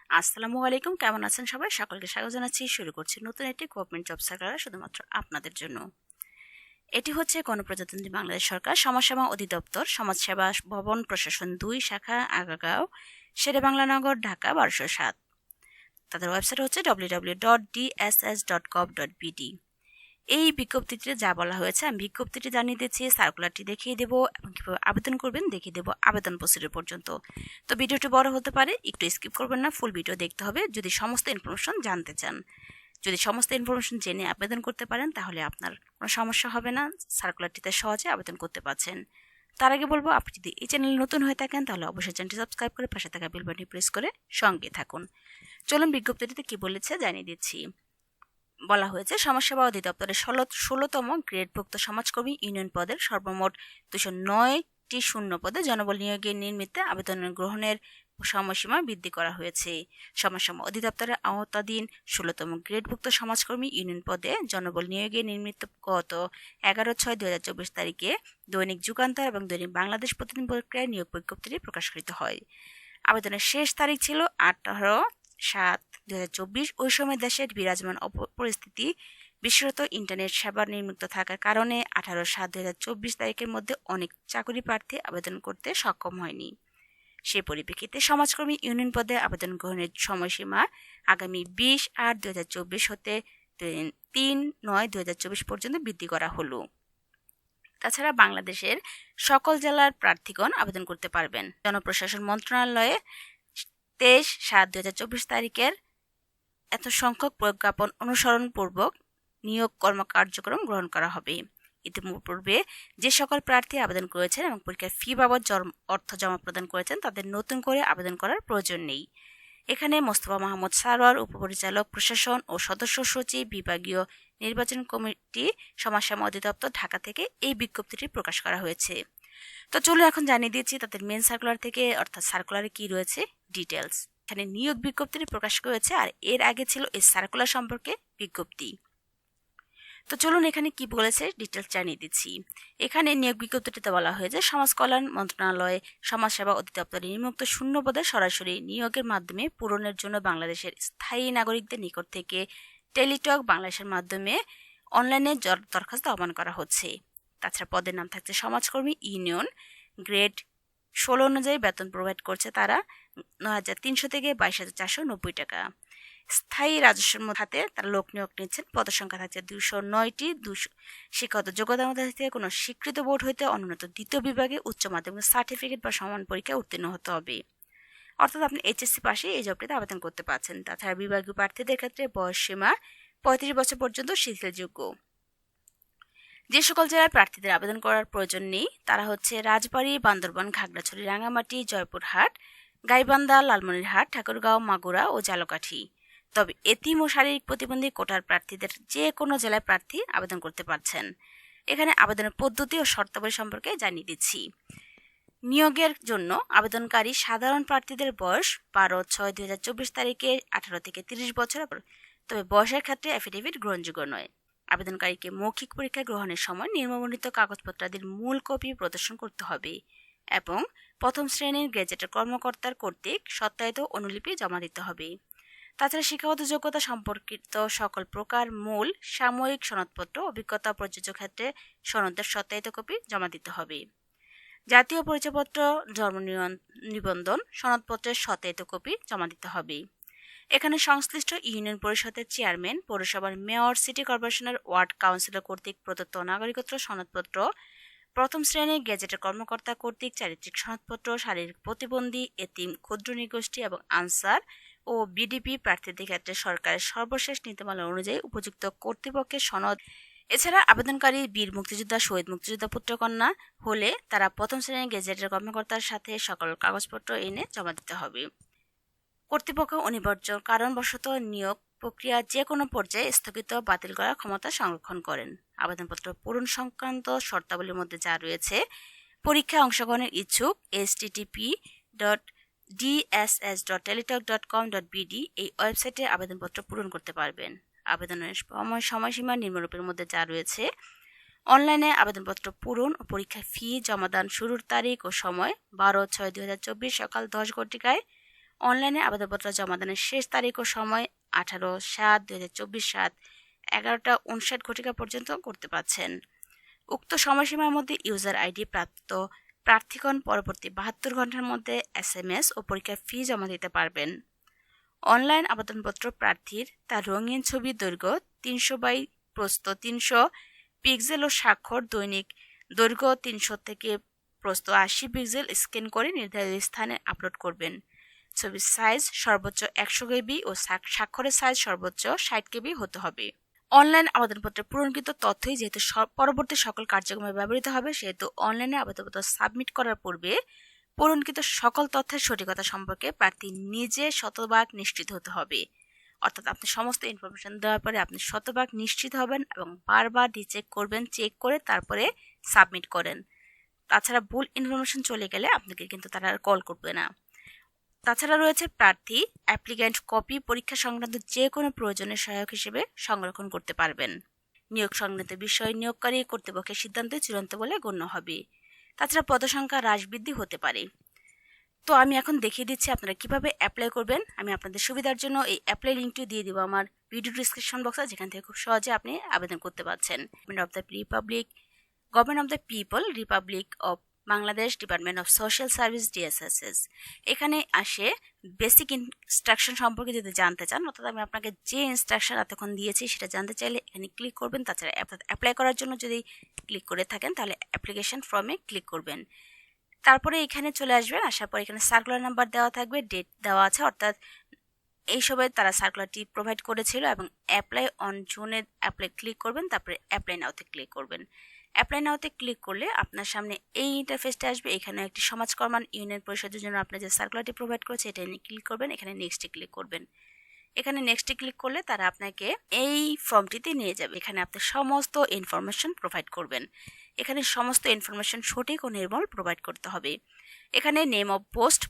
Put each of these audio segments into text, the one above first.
আসসালামু আলাইকুম, কেমন আছেন সবাই? সকলকে স্বাগত জানাচ্ছি। শুরু করছি নতুন একটি গভর্নমেন্ট জব সার্কুলার শুধুমাত্র আপনাদের জন্য। এটি হচ্ছে গণপ্রজাতন্ত্রী বাংলাদেশ সরকার সমাজসেবা অধিদপ্তর, সমাজসেবা ভবন, প্রশাসন ২ শাখা, আগারগাঁও, শেরেবাংলানগর, ঢাকা ১২০৭। তাদের ওয়েবসাইট হচ্ছে www.dss.gov.bd। এই বিজ্ঞপ্তিতে যা বলা হয়েছে আমি বিজ্ঞপ্তিটি জানিয়ে দিচ্ছি, সার্কুলারটি দেখিয়ে দেবো এবং কীভাবে আবেদন করবেন দেখিয়ে দেবো আবেদন প্রসিডিউর পর্যন্ত। তো ভিডিওটি বড় হতে পারে, একটু স্কিপ করবেন না, ফুল ভিডিও দেখতে হবে যদি সমস্ত ইনফরমেশন জানতে চান। যদি সমস্ত ইনফরমেশন জেনে আবেদন করতে পারেন তাহলে আপনার কোনো সমস্যা হবে না, সার্কুলারটিতে সহজে আবেদন করতে পারছেন। তার আগে বলবো, আপনি যদি এই চ্যানেলে নতুন হয়ে থাকেন তাহলে অবশ্যই চ্যানেলটি সাবস্ক্রাইব করে পাশে থাকা বেল বাটনটি প্রেস করে সঙ্গে থাকুন। চলুন বিজ্ঞপ্তিটিতে কি বলেছে জানিয়ে দিচ্ছি। বলা হয়েছে, সমাজসেবা অধিদপ্তরের ১৬তম গ্রেডভুক্ত সমাজকর্মী ইউনিয়ন পদের সর্বমোট ২০৯টি শূন্য পদে জনবল নিয়োগের নিমিত্তে আবেদন গ্রহণের সময়সীমা বৃদ্ধি করা হয়েছে। সমাজসেবা অধিদপ্তরের আওতাধীন ১৬তম গ্রেডভুক্ত সমাজকর্মী ইউনিয়ন পদে জনবল নিয়োগের নিমিত্ত গত ১১/৬/২০২৪ তারিখে দৈনিক যুগান্তর এবং দৈনিক বাংলাদেশ প্রতিদিন পত্রিকায় নিয়োগ বিজ্ঞপ্তিটি প্রকাশিত হয়। আবেদনের শেষ তারিখ ছিল ১৮/৭/২০২৪। ওই সময় দেশের বিরাজমান পরিস্থিতি, বিশেষত ইন্টারনেট সেবা নির্মিত থাকার কারণে ১৮/৭/২০২৪ তারিখের মধ্যে অনেক চাকরি প্রার্থী আবেদন করতে সক্ষম হয়নি। সেই পরিপ্রেক্ষিতে সমাজকর্মী ইউনিয়ন পদে আবেদন গ্রহণের সময়সীমা আগামী ২০/৮/২০২৪ হতে ৩/৯/২০২৪ পর্যন্ত বৃদ্ধি করা হলো। তাছাড়া বাংলাদেশের সকল জেলার প্রার্থীগণ আবেদন করতে পারবেন। জনপ্রশাসন মন্ত্রণালয়ে ২৩/৭/২০২৪ তারিখের এত সংখ্যক প্রজ্ঞাপন অনুসরণপূর্বক নিয়োগ কার্যক্রম গ্রহণ করা হবে। ইতিপূর্বে যে সকল প্রার্থী আবেদন করেছেন এবং পরীক্ষার ফি বাবদ অর্থ জমা প্রদান করেছেন তাদের নতুন করে আবেদন করার প্রয়োজন নেই। এখানে মোস্তফা মাহমুদ সারোয়ার, উপপরিচালক প্রশাসন ও সদস্য সচিব, বিভাগীয় নির্বাচন কমিটি, সমাজসেবা অধিদপ্তর, ঢাকা থেকে এই বিজ্ঞপ্তিটি প্রকাশ করা হয়েছে। তো চলুন এখন জানিয়ে দিচ্ছি তাদের মেন সার্কুলার থেকে, অর্থাৎ সার্কুলারে কি রয়েছে ডিটেলস। এখানে নিয়োগ বিজ্ঞপ্তিটি প্রকাশ করেছে আর এর আগে ছিল এই সার্কুলার সম্পর্কে বিজ্ঞপ্তি। তো চলুন এখানে কি বলেছে ডিটেলস জানিয়ে দিচ্ছি। এখানে নিয়োগ বিজ্ঞপ্তিটিতে বলা হয়েছে, সমাজ কল্যাণ মন্ত্রণালয় সমাজসেবা অধিদপ্তরে নিম্নোক্ত শূন্য পদে সরাসরি নিয়োগের মাধ্যমে পূরণের জন্য বাংলাদেশের স্থায়ী নাগরিকদের নিকট থেকে টেলিটক বাংলাদেশের মাধ্যমে অনলাইনে দরখাস্ত আহ্বান করা হচ্ছে। তাছাড়া পদের নাম থাকছে সমাজকর্মী ইউনিয়ন। গ্রেড ১৬ অনুযায়ী বেতন প্রোভাইড করছে তারা ৯,৩০০ থেকে ২২,৪৯০ টাকা। স্থায়ী রাজস্বের হাতে তারা লোক নিয়োগ নিচ্ছেন। পদসংখ্যা থাকছে ২০৯টি। শিক্ষাগত যোগ্যতার মধ্যে থেকে কোনো স্বীকৃত বোর্ড হইতে অনুন্নত দ্বিতীয় বিভাগে উচ্চ মাধ্যমিক সার্টিফিকেট বা সমান পরীক্ষায় উত্তীর্ণ হতে হবে। অর্থাৎ আপনি এইচএসসি পাশে এই জবটিতে আবেদন করতে পারছেন। তাছাড়া বিভাগীয় প্রার্থীদের ক্ষেত্রে বয়স সীমা ৩৫ বছর পর্যন্ত শিথিলযোগ্য। যে সকল জেলায় প্রার্থীদের আবেদন করার প্রয়োজন নেই তারা হচ্ছে রাজবাড়ী, বান্দরবান, খাগড়াছড়ি, রাঙামাটি, জয়পুরহাট, গাইবান্ধা, লালমনিরহাট, ঠাকুরগাঁও, মাগুরা ও ঝালকাঠি। তবে এতিম ও শারীরিক প্রতিবন্ধী কোটার প্রার্থীদের যে কোনো জেলায় প্রার্থী আবেদন করতে পারছেন। এখানে আবেদনের পদ্ধতি ও শর্তাবলী সম্পর্কে জানিয়ে দিচ্ছি। নিয়োগের জন্য আবেদনকারী সাধারণ প্রার্থীদের বয়স ১২/৬/২০২৪ তারিখে ১৮ থেকে ৩০ বছর, তবে বয়সের ক্ষেত্রে অ্যাফিডেভিট গ্রহণযোগ্য নয়। আবেদনকারীকে মৌখিক পরীক্ষা গ্রহণের সময় নিম্নবর্ণিত কাগজপত্রাদির মূল কপি প্রদর্শন করতে হবে এবং প্রথম শ্রেণীর গেজেটের কর্মকর্তার কর্তৃক সত্যায়িত অনুলিপি জমা দিতে হবে। তাছাড়া শিক্ষাগত যোগ্যতা সম্পর্কিত সকল প্রকার মূল সাময়িক সনদপত্র, অভিজ্ঞতা প্রযোজ্য ক্ষেত্রে সনদের সত্যায়িত কপি জমা দিতে হবে। জাতীয় পরিচয়পত্র, জন্ম নিবন্ধন সনদপত্রের সত্যায়িত কপি জমা দিতে হবে। এখানে সংশ্লিষ্ট ইউনিয়ন পরিষদের চেয়ারম্যান, পৌরসভার মেয়র, সিটি কর্পোরেশনের ওয়ার্ড কাউন্সিলর কর্তৃক প্রদত্ত নাগরিকত্ব সনদপত্র, প্রথম শ্রেণীর গেজেটের কর্মকর্তা কর্তৃক চারিত্রিক সনদপত্র, শারীরিক প্রতিবন্ধী, এতিম, ক্ষুদ্র নৃগোষ্ঠী এবং আনসার ও বিডিপি প্রার্থীদের ক্ষেত্রে সরকারের সর্বশেষ নীতিমালা অনুযায়ী উপযুক্ত কর্তৃপক্ষের সনদ। এছাড়া আবেদনকারী বীর মুক্তিযোদ্ধা, শহীদ মুক্তিযোদ্ধা পুত্রকন্যা হলে তারা প্রথম শ্রেণীর গেজেটের কর্মকর্তার সাথে সকল কাগজপত্র এনে জমা দিতে হবে। কর্তৃপক্ষ অনিবার্য কারণবশত নিয়োগ প্রক্রিয়া যে কোনো পর্যায়ে স্থগিত বাতিল করার ক্ষমতা সংরক্ষণ করেন। আবেদনপত্র পূরণ সংক্রান্ত শর্তাবলীর মধ্যে যা রয়েছে, পরীক্ষায় অংশগ্রহণের ইচ্ছুক http://dss.teletalk.com.bd এই ওয়েবসাইটে আবেদনপত্র পূরণ করতে পারবেন। আবেদনের সময়সীমা নিম্নরূপের মধ্যে যা রয়েছে, অনলাইনে আবেদনপত্র পূরণ ও পরীক্ষার ফি জমাদান শুরুর তারিখ ও সময় ১২/৬/২০২৪ সকাল ১০ ঘটিকায় অনলাইনে আবেদনপত্র জমা দানের শেষ তারিখ ও সময় 18/7/2024 রাত 11:59 পর্যন্ত করতে পারছেন। উক্ত সময়সীমার মধ্যে ইউজার আইডি প্রাপ্ত প্রার্থীগণ পরবর্তী 72 ঘন্টার মধ্যে SMS ও পরীক্ষার ফি জমা দিতে পারবেন। অনলাইন আবেদনপত্র প্রার্থীর তার রঙিন ছবি দৈর্ঘ্য 300 বাই প্রস্থ 300 পিক্সেল ও স্বাক্ষর দৈনিক দৈর্ঘ্য 300 থেকে প্রস্থ 80 পিক্সেল স্ক্যান করে নির্ধারিত স্থানে আপলোড করবেন। ছবির সাইজ সর্বোচ্চ 100 কেবি ও স্বাক্ষরের সাইজ সর্বোচ্চ 60 কেবি হতে হবে। অনলাইন আবেদনপত্রে পূরণকৃত তথ্যই যেহেতু পরবর্তী সকল কার্যক্রমে ব্যবহৃত হবে, সেহেতু অনলাইনে আবেদনপত্র সাবমিট করার পূর্বে পূরণকৃত সকল তথ্যের সঠিকতা সম্পর্কে প্রার্থী নিজে শতভাগ নিশ্চিত হতে হবে। অর্থাৎ আপনি সমস্ত ইনফরমেশন দেওয়ার পরে আপনি শতভাগ নিশ্চিত হবেন এবং বারবার রিচেক করবেন, চেক করে তারপরে সাবমিট করেন। তাছাড়া ভুল ইনফরমেশন চলে গেলে আপনাকে কিন্তু তারা আর কল করবে না। তাছাড়া রয়েছে প্রার্থী অ্যাপ্লিক্যান্ট কপি পরীক্ষা সংক্রান্ত যে কোনো প্রয়োজনের সহায়ক হিসেবে সংরক্ষণ করতে পারবেন। নিয়োগ সংক্রান্ত বিষয় নিয়োগকারী কর্তৃপক্ষের সিদ্ধান্ত চূড়ান্ত বলে গণ্য হবে। তাছাড়া পদসংখ্যা হ্রাস বৃদ্ধি হতে পারে। তো আমি এখন দেখিয়ে দিচ্ছি আপনারা কিভাবে অ্যাপ্লাই করবেন। আমি আপনাদের সুবিধার জন্য এই অ্যাপ্লাই লিঙ্কটি দিয়ে দিব আমার ভিডিও ডিসক্রিপশন বক্সে, যেখান থেকে খুব সহজে আপনি আবেদন করতে পারছেন। Government of the people, Republic of Bangladesh, department of social service, DSSS। এখানে আসে বেসিক ইনস্ট্রাকশন সম্পর্কে যদি জানতে চান, অর্থাৎ আমি আপনাকে যে ইনস্ট্রাকশন এতক্ষণ দিয়েছি সেটা জানতে চাইলে এখানে ক্লিক করবেন। তাছাড়া অ্যাপ্লাই করার জন্য যদি ক্লিক করে থাকেন তাহলে অ্যাপ্লিকেশন ফর্মে ক্লিক করবেন। তারপরে এখানে চলে আসবেন। আসার পর এখানে সার্কুলার নাম্বার দেওয়া থাকবে, ডেট দেওয়া আছে, অর্থাৎ এই সময় তারা সার্কুলারটি প্রোভাইড করেছিল, এবং অ্যাপ্লাই অন জুনে অ্যাপ্লাই ক্লিক করবেন। তারপরে অ্যাপ্লাই নাওতে ক্লিক করবেন। অ্যাপ্লাই নাওতে ক্লিক করলে আপনার সামনে এই ইন্টারফেসটা আসবে। এখানে একটি সমাজ কল্যাণ ইউনিয়ন পরিষদের জন্য আপনার যে সার্কুলারটি প্রোভাইড করেছে এটা নিয়ে ক্লিক করবেন। এখানে নেক্সটে ক্লিক করবেন। এখানে নেক্সটে ক্লিক করলে তারা আপনাকে এই ফর্মটিতে নিয়ে যাবে। এখানে আপনি সমস্ত ইনফরমেশন প্রোভাইড করবেন। এখানে সমস্ত ইনফরমেশন সঠিক ও নির্ভুল প্রোভাইড করতে হবে। এখানে নেম অফ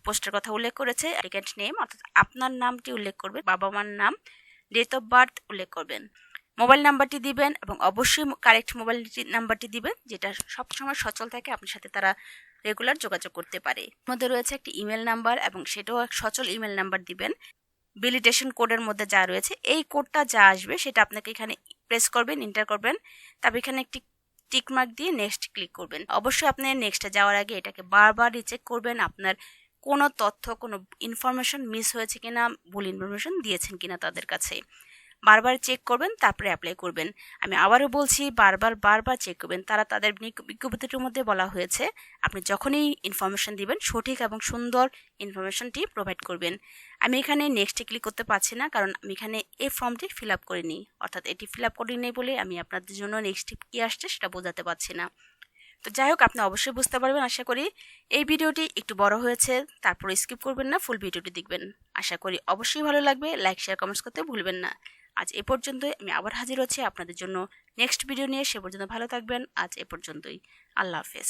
পোস্টের কথা উল্লেখ করেছে, অ্যাপ্লিক্যান্ট নেম অর্থাৎ আপনার নামটি উল্লেখ করবেন, বাবা মার নাম, ডেট অফ বার্থ উল্লেখ করবেন, মোবাইল নাম্বারটি দিবেন এবং অবশ্যই কারেক্ট মোবাইল নাম্বারটি দিবেন যেটা সবসময় সচল থাকে, আপনার সাথে তারা রেগুলার যোগাযোগ করতে পারে। মধ্যে রয়েছে একটি ইমেল নাম্বার এবং সেটাও এক সচল ইমেল নাম্বার দিবেন। ভ্যালিডেশন কোডের মধ্যে যা রয়েছে এই কোডটা যা আসবে সেটা আপনাকে এখানে প্রেস করবেন, এন্টার করবেন। তারপর এখানে একটি টিকমার্ক দিয়ে নেক্সট ক্লিক করবেন। অবশ্যই আপনি নেক্সটে যাওয়ার আগে এটাকে বারবার রিচেক করবেন, আপনার কোনো তথ্য কোনো ইনফরমেশন মিস হয়েছে কিনা, ভুল ইনফরমেশন দিয়েছেন কিনা তাদের কাছে বারবার চেক করবেন, তারপরে অ্যাপ্লাই করবেন। আমি আবারও বলছি বারবার চেক করবেন। তারা তাদের বিজ্ঞপ্তিটির মধ্যে বলা হয়েছে আপনি যখনই ইনফরমেশন দিবেন সঠিক এবং সুন্দর ইনফরমেশনটি প্রোভাইড করবেন। আমি এখানে নেক্সটে ক্লিক করতে পারছি না, কারণ আমি এখানে এই ফর্মটি ফিল আপ করিনি, অর্থাৎ এটি ফিল আপ করিনি বলে আমি আপনাদের জন্য নেক্সট কী আসছে সেটা বোঝাতে পারছি না। তো যাই হোক, আপনি অবশ্যই বুঝতে পারবেন আশা করি। এই ভিডিওটি একটু বড় হয়েছে, তারপর স্কিপ করবেন না, ফুল ভিডিওটি দেখবেন। আশা করি অবশ্যই ভালো লাগবে। লাইক শেয়ার কমেন্টস করতে ভুলবেন না। আজ এ পর্যন্তই। আমি আবার হাজির হচ্ছি আপনাদের জন্য নেক্সট ভিডিও নিয়ে। সে পর্যন্ত ভালো থাকবেন। আজ এ পর্যন্তই। আল্লাহ হাফেজ।